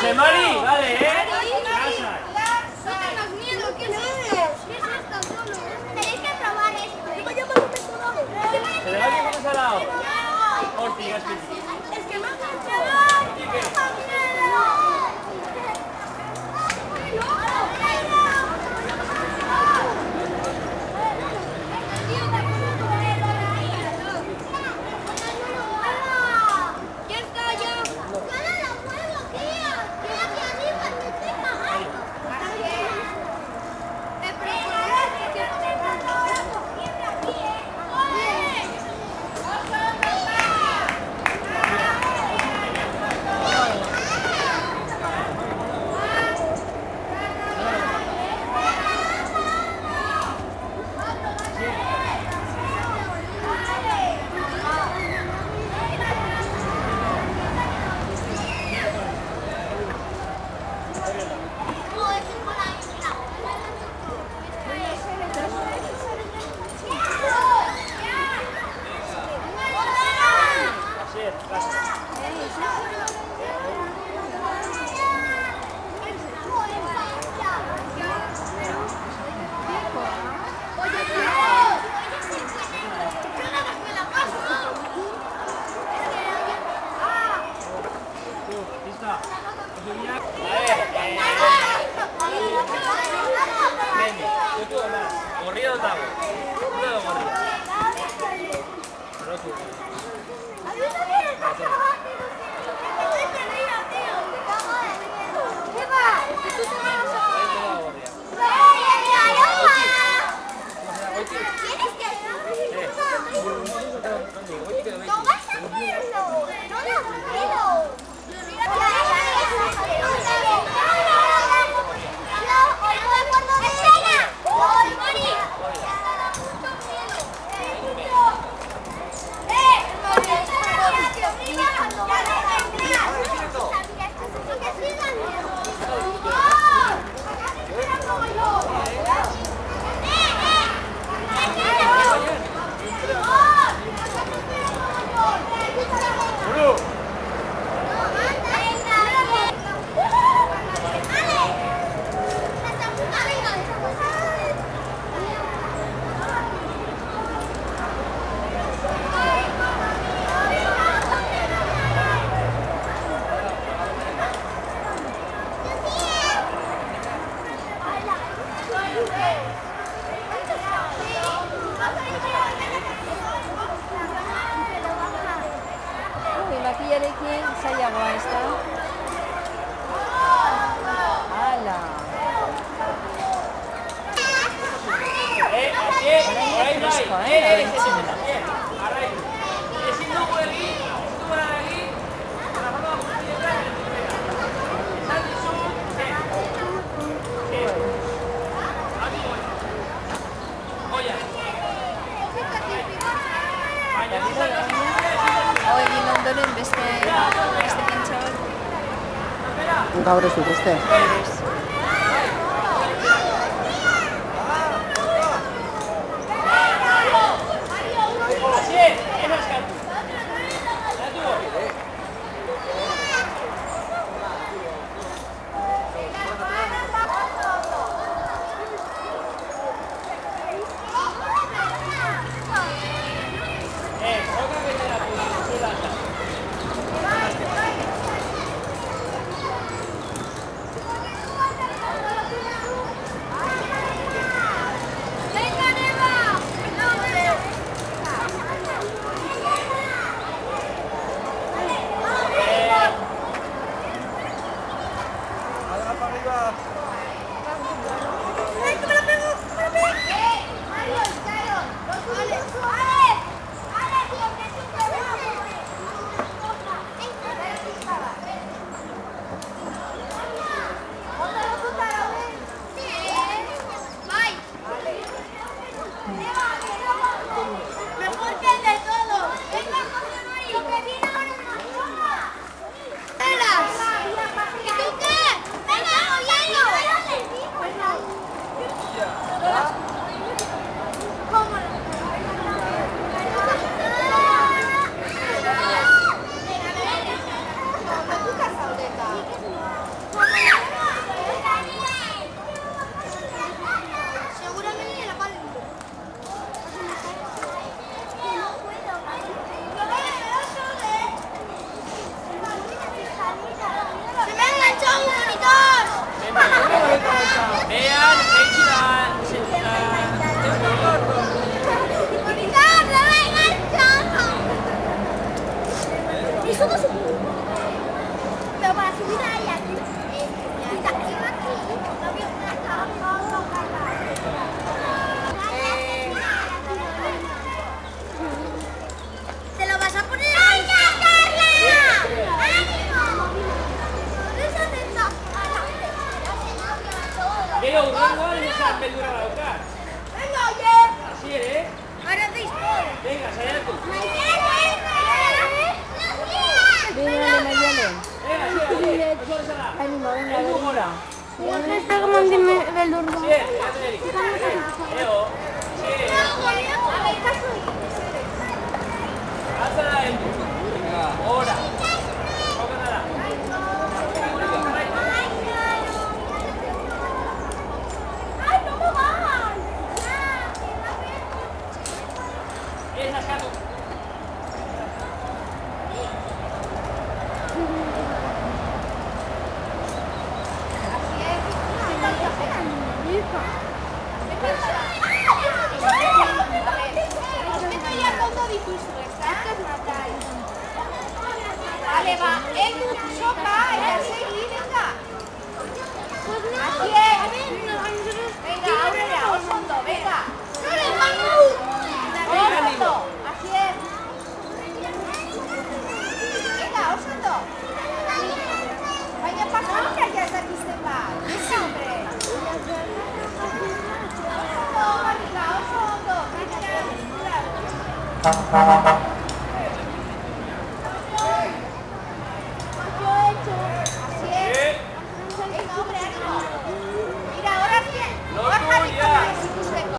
José Mari, vale, ¿eh? Tenéis que probar esto. ¿Se le va bien con ese lado? Ortigas, Es que me ha enganchado. Nabarmena. Jarraitu. Ezin dugu egin, Rafael guztietan esan dizu, Goia. Egin ondoren beste pentsa bat. Gaur ez dut uste. Asier, ez askatu. Zatu. Jokak beteratu, zuela eta. Mejor que el de todos. Es mejor que Mario, que viene ahora en la zona. ¡Telas! ¿Y tú qué? ¡Venga, oyendo! ¿Cómo? Seguramente la palo. ¡Se me ha enganchado un monitor! Vean, jaitsi da. ¡Monitor, se me ha enganchado! Eso no se puede. Pero para subir ahí aquí. ¿Te lo vas a poner ahí? ¡Carla! ¡Ánimo! Gero, urrengoan esan beldurra daukar. ¡Venga, oye! Asier, Ahora hacéis todo. Venga, saiatu. ¡Venga, Venga, Asier, oso bezala. Ánimo, venga, Heldu gora. Espera que mandime beldurra. Asier, erateri. Eo, Asier. Atza da heldu. Gora. Jokana da. ¡Ay, cómo vas! Ez askatu. Vale, va, sopa, seguí, venga. Así es. Venga, Aurelia, Osondo, venga. Osondo, así es. Venga, Osondo. Baina pasauka ja ez dakizten bat. Ese hombre. Osondo, Marika, Osondo.